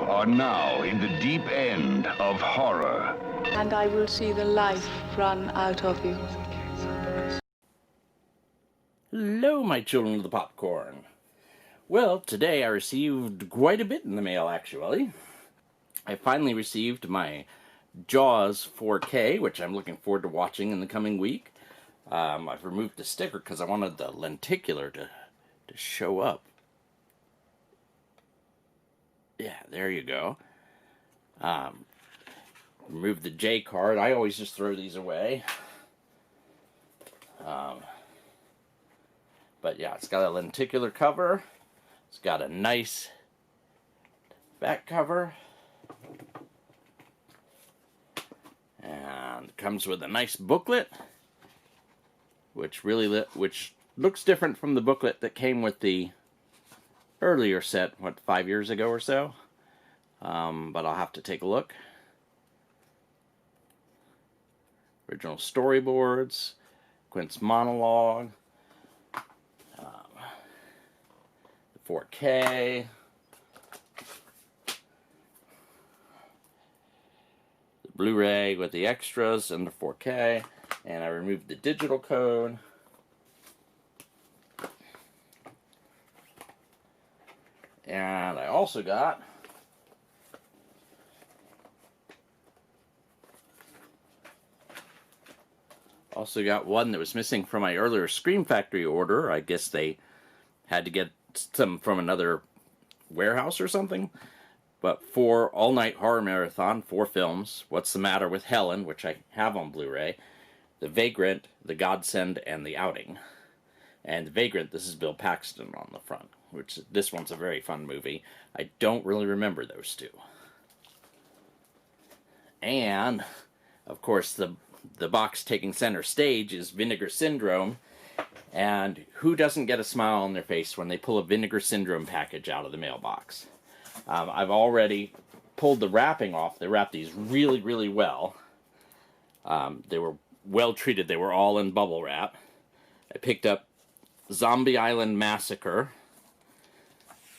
are now in the deep end of horror. And I will see the life run out of you. Hello, my children of the popcorn. Well, today I received quite a bit in the mail, actually. I finally received my Jaws 4K, which I'm looking forward to watching in the coming week. I've removed the sticker because I wanted the lenticular to show up. Yeah, there you go. Remove the J card. I always just throw these away. But yeah, it's got a lenticular cover. It's got a nice back cover. And comes with a nice booklet, which looks different from the booklet that came with the earlier set, 5 years ago or so. But I'll have to take a look. Original storyboards, Quint's monologue, the 4K, the Blu-ray with the extras and the 4K, and I removed the digital code. And I also got one that was missing from my earlier Scream Factory order. I guess they had to get some from another warehouse or something. But for All Night Horror Marathon, 4 films, What's the Matter with Helen, which I have on Blu-ray, The Vagrant, The Godsend, and The Outing. And The Vagrant, this is Bill Paxton on the front, which this one's a very fun movie. I don't really remember those two. And, of course, the box taking center stage is Vinegar Syndrome. And who doesn't get a smile on their face when they pull a Vinegar Syndrome package out of the mailbox? I've already pulled the wrapping off. They wrapped these really, really well. They were well treated. They were all in bubble wrap. I picked up Zombie Island Massacre,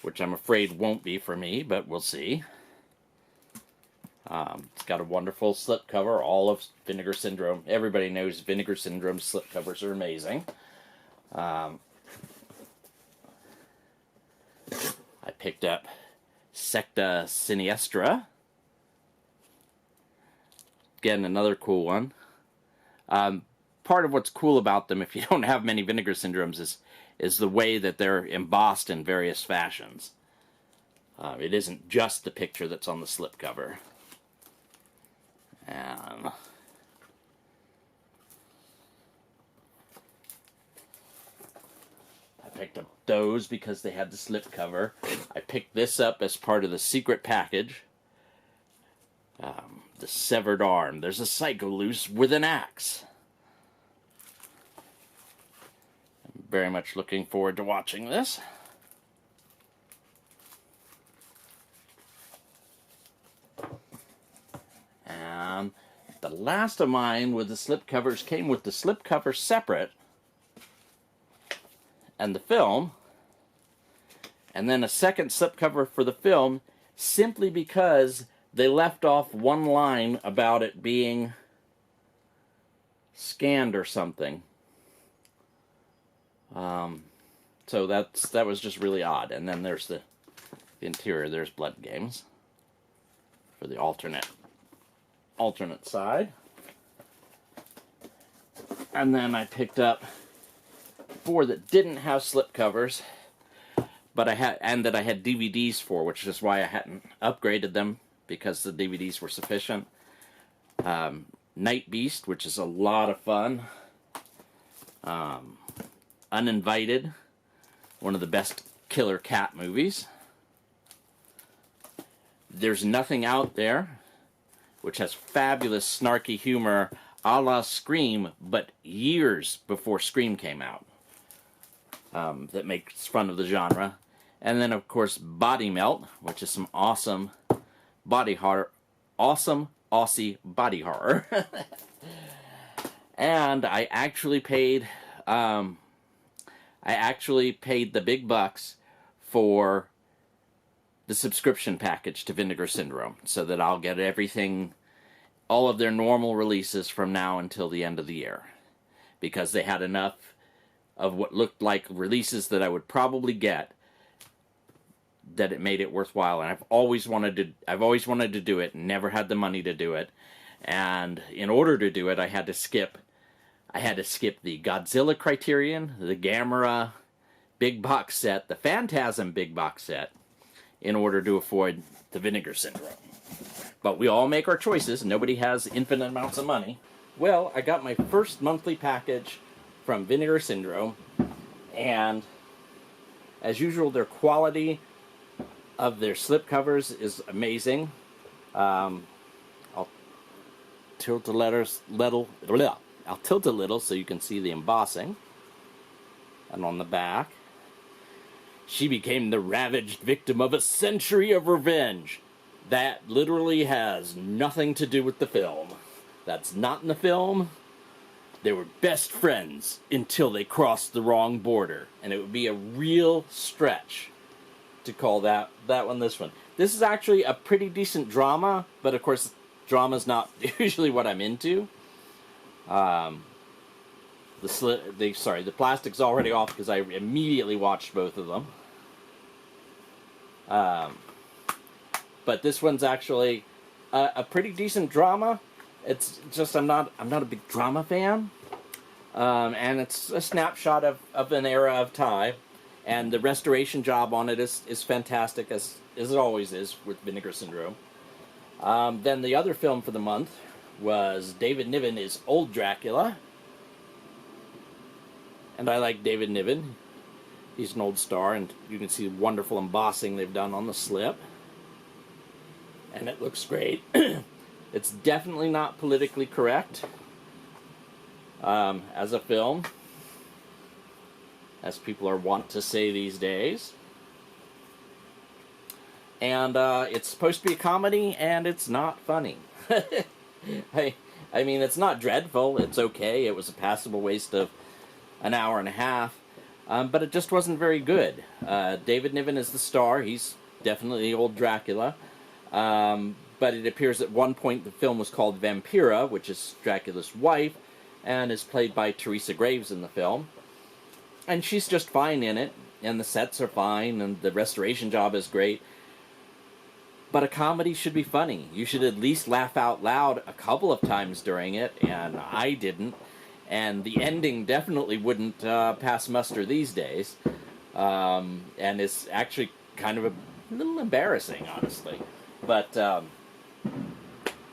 which I'm afraid won't be for me, but we'll see. It's got a wonderful slipcover, all of Vinegar Syndrome. Everybody knows Vinegar Syndrome slipcovers are amazing. I picked up Secta Siniestra. Again, another cool one. Part of what's cool about them, if you don't have many Vinegar Syndromes, is the way that they're embossed in various fashions. It isn't just the picture that's on the slipcover. And I picked up those because they had the slipcover. I picked this up as part of the secret package. The Severed Arm. There's a psycho loose with an axe. I'm very much looking forward to watching this. And the last of mine with the slipcovers came with the slipcover separate and the film, and then a second slipcover for the film simply because they left off one line about it being scanned or something. So that was just really odd. And then there's the interior. There's Blood Games for the alternate side. And then I picked up 4 that didn't have slipcovers, but I had DVDs for, which is why I hadn't upgraded them, because the DVDs were sufficient. Night Beast, which is a lot of fun. Uninvited, one of the best killer cat movies. There's Nothing Out There, which has fabulous snarky humor a la Scream, but years before Scream came out. That makes fun of the genre. And then, of course, Body Melt, which is some awesome body horror. Awesome Aussie body horror. And I actually paid the big bucks for the subscription package to Vinegar Syndrome so that I'll get everything, all of their normal releases from now until the end of the year. Because they had enough of what looked like releases that I would probably get that it made it worthwhile. And I've always wanted to do it, and never had the money to do it. And in order to do it, I had to skip the Godzilla Criterion, the Gamera big box set, the Phantasm big box set, in order to afford the Vinegar Syndrome. But we all make our choices. Nobody has infinite amounts of money. Well, I got my first monthly package from Vinegar Syndrome, and as usual, their quality of their slipcovers is amazing. I'll tilt a little so you can see the embossing. And on the back, she became the ravaged victim of a century of revenge. That literally has nothing to do with the film. That's not in the film. They were best friends until they crossed the wrong border. And it would be a real stretch to call that one this one. This is actually a pretty decent drama, but of course, drama's not usually what I'm into. The plastic's already off because I immediately watched both of them. But this one's actually a pretty decent drama. It's just I'm not a big drama fan, and it's a snapshot of an era of time, and the restoration job on it is fantastic, as it always is with Vinegar Syndrome. Then the other film for the month was David Niven is Old Dracula, and I like David Niven. He's an old star, and you can see the wonderful embossing they've done on the slip, and it looks great. It's definitely not politically correct as a film, as people are wont to say these days. And it's supposed to be a comedy, and it's not funny. I mean, it's not dreadful. It's okay. It was a passable waste of an hour and a half. But it just wasn't very good. David Niven is the star. He's definitely Old Dracula. But it appears at one point the film was called Vampira, which is Dracula's wife, and is played by Teresa Graves in the film. And she's just fine in it, and the sets are fine, and the restoration job is great. But a comedy should be funny. You should at least laugh out loud a couple of times during it, and I didn't. And the ending definitely wouldn't pass muster these days. And it's actually kind of a little embarrassing, honestly. But,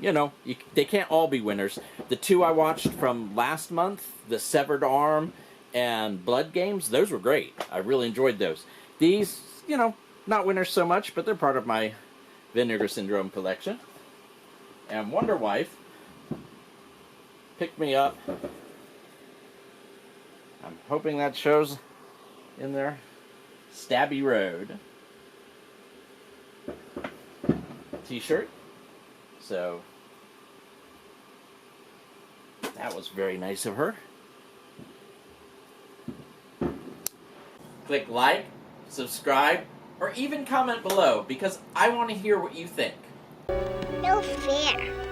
you know, they can't all be winners. The two I watched from last month, The Severed Arm and Blood Games, those were great. I really enjoyed those. These, you know, not winners so much, but they're part of my Vinegar Syndrome collection. And Wonder Wife picked me up. I'm hoping that shows in there. Stabby Road t-shirt. So that was very nice of her. Click like, subscribe, or even comment below, because I want to hear what you think. No fair.